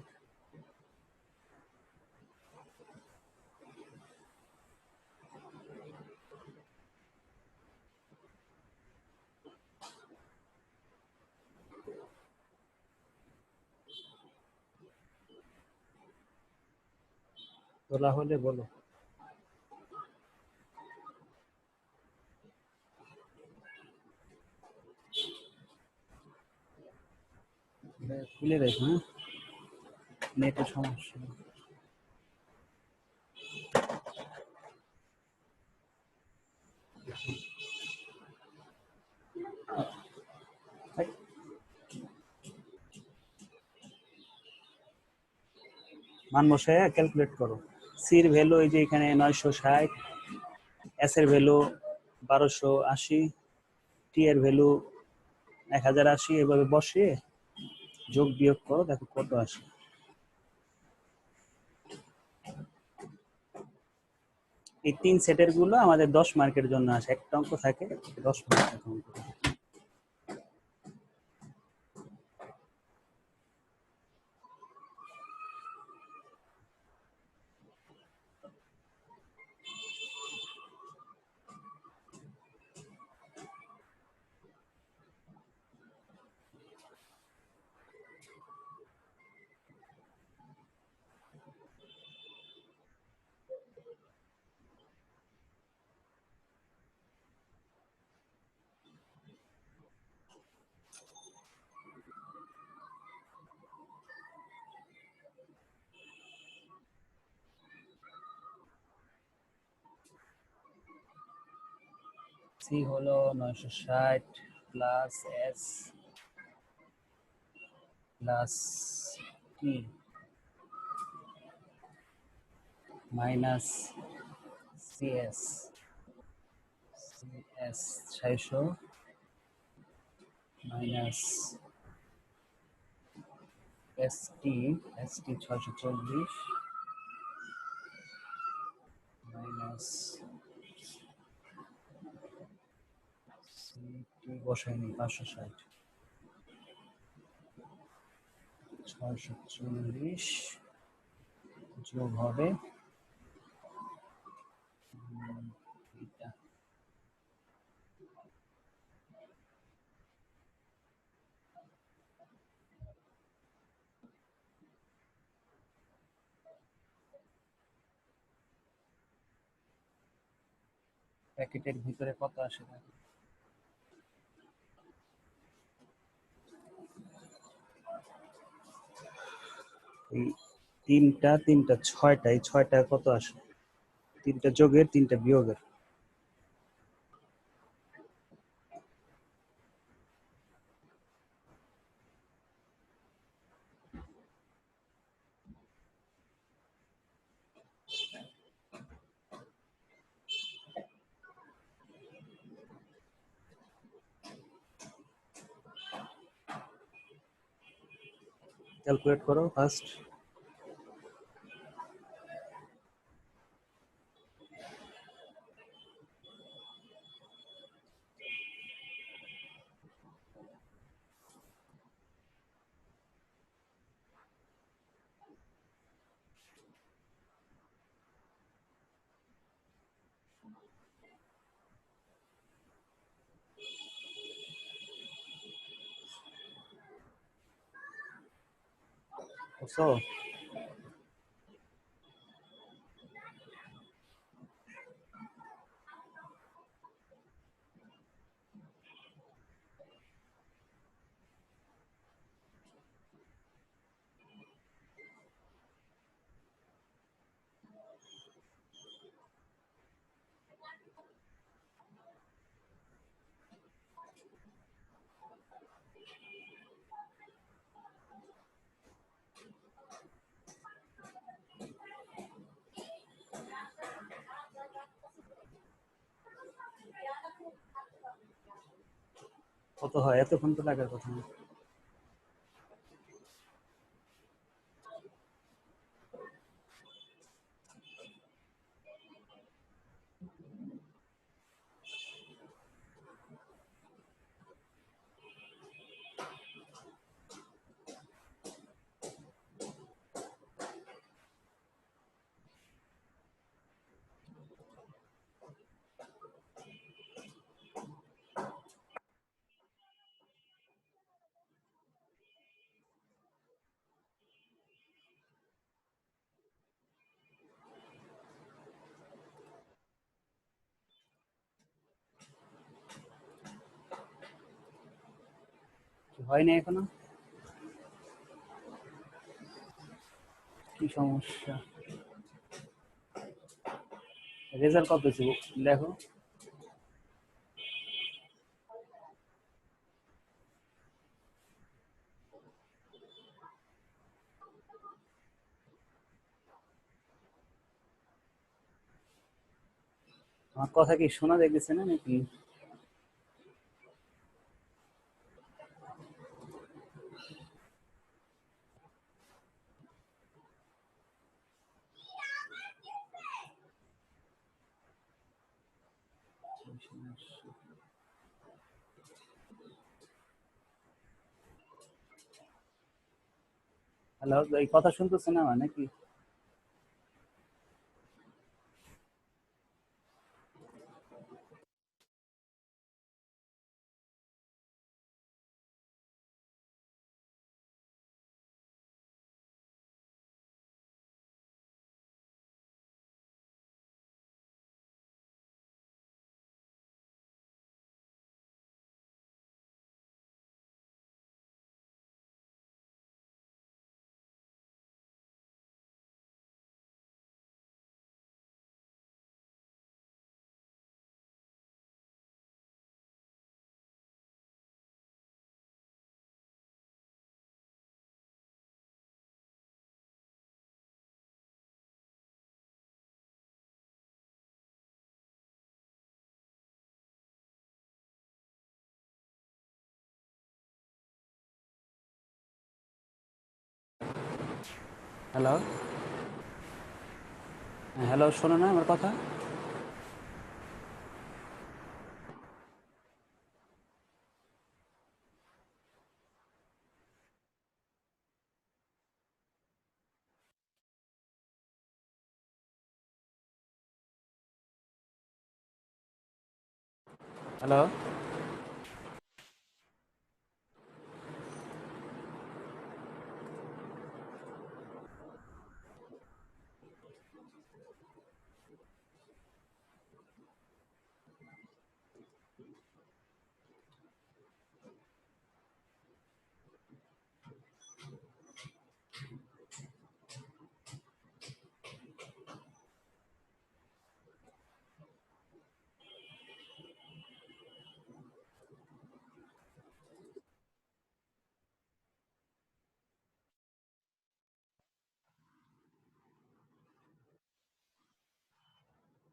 তোলা হলে বলো। এটা খুলে দেখো, হ্যাঁ, নেটের সমস্যা। মান বসায় ক্যালকুলেট করো। সির ভ্যালু এই যে এখানে 960, এস এর ভ্যালু 1280, টি এর ভ্যালু 1080, এভাবে বসিয়ে যোগ বিয়োগ করো, দেখো কত আসে। এই 3 সেটের গুলো আমাদের 10 মার্কের জন্য আসে, একটা অঙ্ক থাকে 10 মার্কের অঙ্ক। সি হলো 960 plus S plus T minus CS, CS 600 minus ST, ST 640 minus CT বসাইনি 560, 640 যোগ হবে এটা। প্যাকেটের ভিতরে কত আসে দেখো। এই তিনটা তিনটা ছয়টা, এই ছয়টা কত আসে? তিনটা যোগের তিনটা বিয়োগের। ক্যালকুলেট করো ফার্স্ট। বুঝছো? কত হয় এতক্ষণ তো টাকার কথা না। হয়নি এখনো, কি সমস্যা? রেজাল্ট কত ছিল দেখো। আমার কথা কি শোনা যাইতেছে না নাকি? হ্যালো, এই কথা শুনতেছে না আমার নাকি? হ্যালো, হ্যালো, শোনো না আমার কথা? হ্যালো,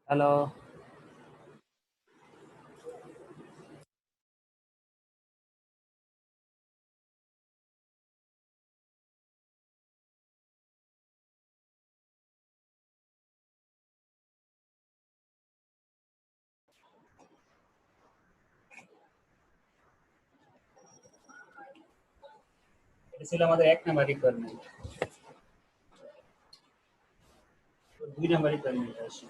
হ্যালো, এটা ছিল আমাদের 1 নাম্বার রিকোয়ারমেন্ট। 2 নাম্বার রিকোয়ারমেন্ট আসে।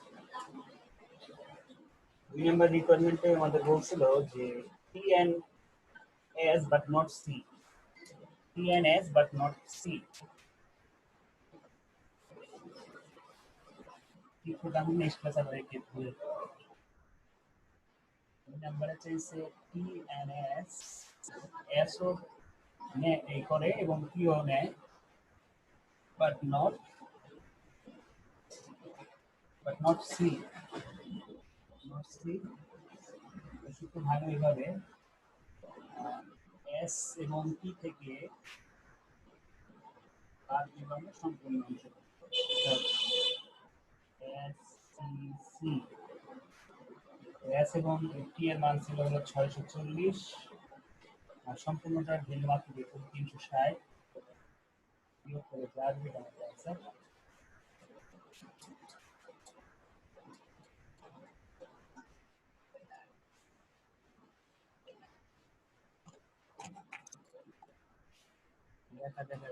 2 নাম্বার রিকোয়ারমেন্টে আমাদের বলছিল যে T and S but not C, T and S but not C. কিছু দাম নেক্সট ক্লাস আবার একটু 2 নাম্বারে চাইছে টি এন্ড এস, এস ও এই করে এবং টি ও নেয় but not C, not C. শুধু ভালো এইভাবে এস এবং টি থেকে বাদ বিভাগের সম্পূর্ণ অংশ এস সি সি। এস এবং টি এর মান ছিল হলো 640, আর সম্পূর্ণটার ভ্যালু মাত্র দেখুন 360 বিয়োগ করে যা আসবে আমাদের आंसर। দেখা দেখা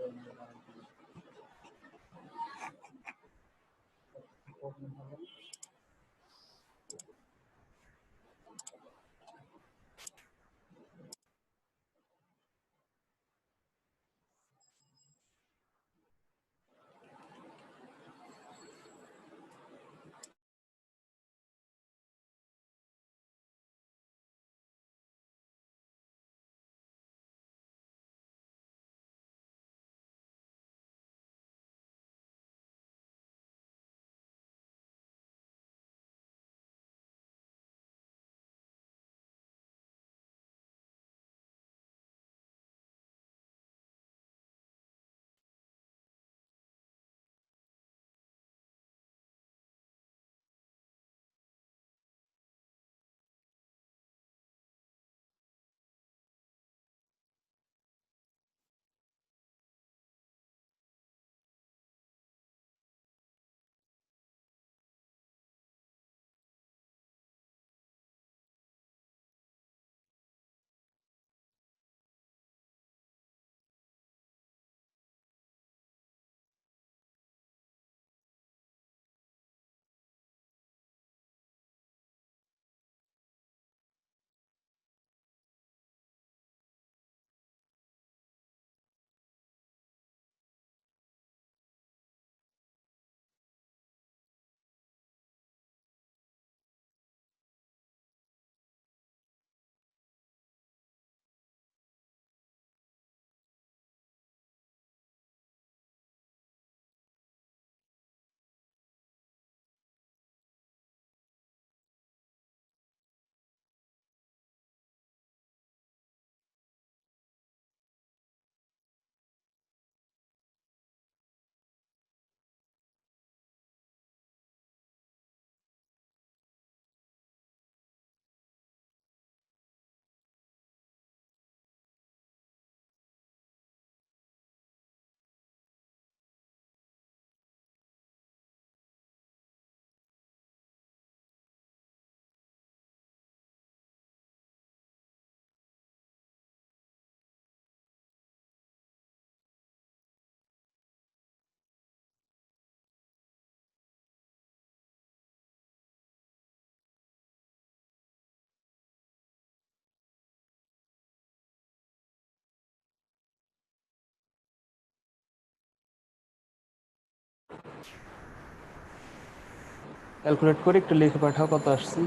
ক্যালকুলেট করে একটু লিখে পাঠাও কত আসছে।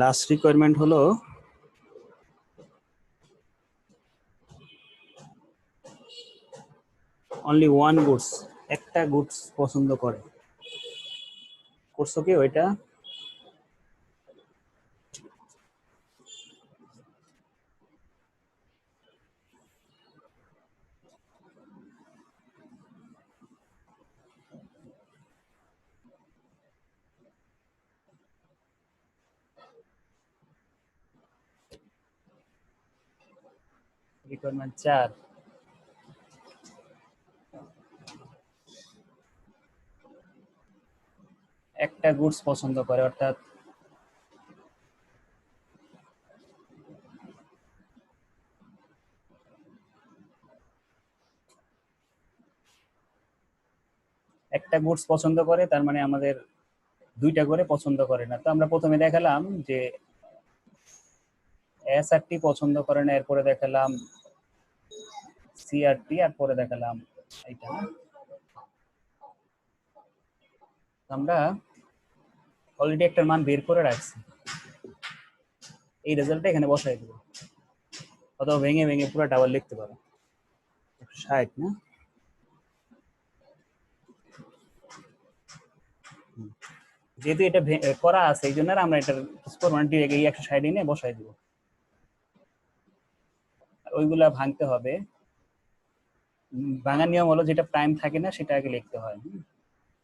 লাস্ট রিকোয়ারমেন্ট হলো অনলি ওয়ান গুডস, একটা গুডস পছন্দ করে। করছো কি ওইটা? রিকোয়ারমেন্ট 4, একটা গুডস পছন্দ করে, অর্থাৎ একটা গুডস পছন্দ করে, তার মানে আমাদের দুইটা করে পছন্দ করে না। তো আমরা প্রথমে দেখালাম যে এস আর টি পছন্দ করে না, এরপরে দেখালাম সি আর টি, আর পরে দেখালাম এইটা। আমরা অলরেডি একটা মান বের করে রাখছি, এই রেজাল্টটা এখানে বসাই দেবো, অথবা ভেঙে ভেঙে পুরোটা আবার লিখতে পারো। 160 না, যেহেতু এটা করা আছে এই জন্য আমরা এটার স্কোর মানে ডিরেক্ট এই 160 এনে বসাই দিব। ওইগুলা ভাঙতে হবে, ভাঙার নিয়ম হলো যেটা প্রাইম থাকে না সেটা আগে লিখতে হয়।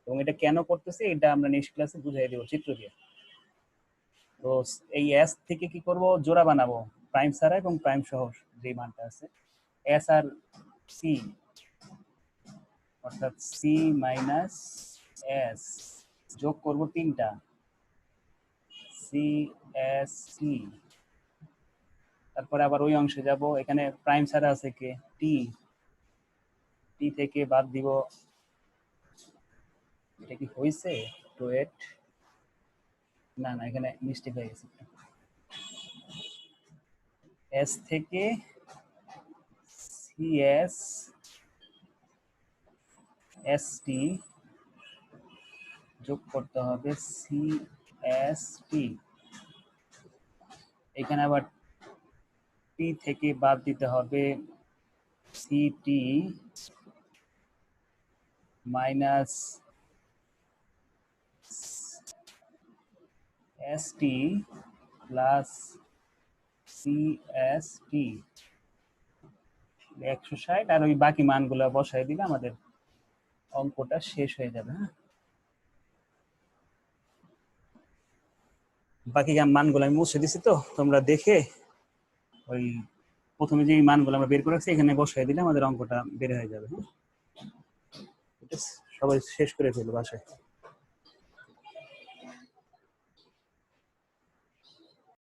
এবং এটা কেন করতেছি এটা আমরা নেক্সট ক্লাসে বুঝাই দেবো চিত্র দিয়ে। তো এই এস থেকে কি করব, জোড়া বানাবো প্রাইম ছাড়া এবং প্রাইম সহ যে মানটা আছে, এস আর সি, অর্থাৎ সি মাইনাস এস যোগ করব তিনটা, সি এস সি। তারপরে আবার ওই অংশে যাব, এখানে প্রাইম ছাড়া আছে কে, টি, টি থেকে বাদ দিব, এটা কি হয়েছে, টু এট, না না এখানে মিস্টেক হয়ে গেছে, এস থেকে সি এস এস টি যোগ করতে হবে সি এস টি। এখানে আবার টি থেকে বাদ দিতে হবে C T minus S T plus C S T. 160 আর ওই বাকি মানগুলো বসাই দিলে আমাদের অঙ্কটা শেষ হয়ে যাবে। হ্যাঁ, বাকি মানগুলো আমি মুছে দিছি, তো তোমরা দেখে ওই প্রথমে যে মানগুলো আমরা বের করে রাখছি এখানে বসাই দিলে আমাদের অঙ্কটা বের হয়ে যাবে। হ্যাঁ, এটা সবাই শেষ করে ফেলবো বাসায়।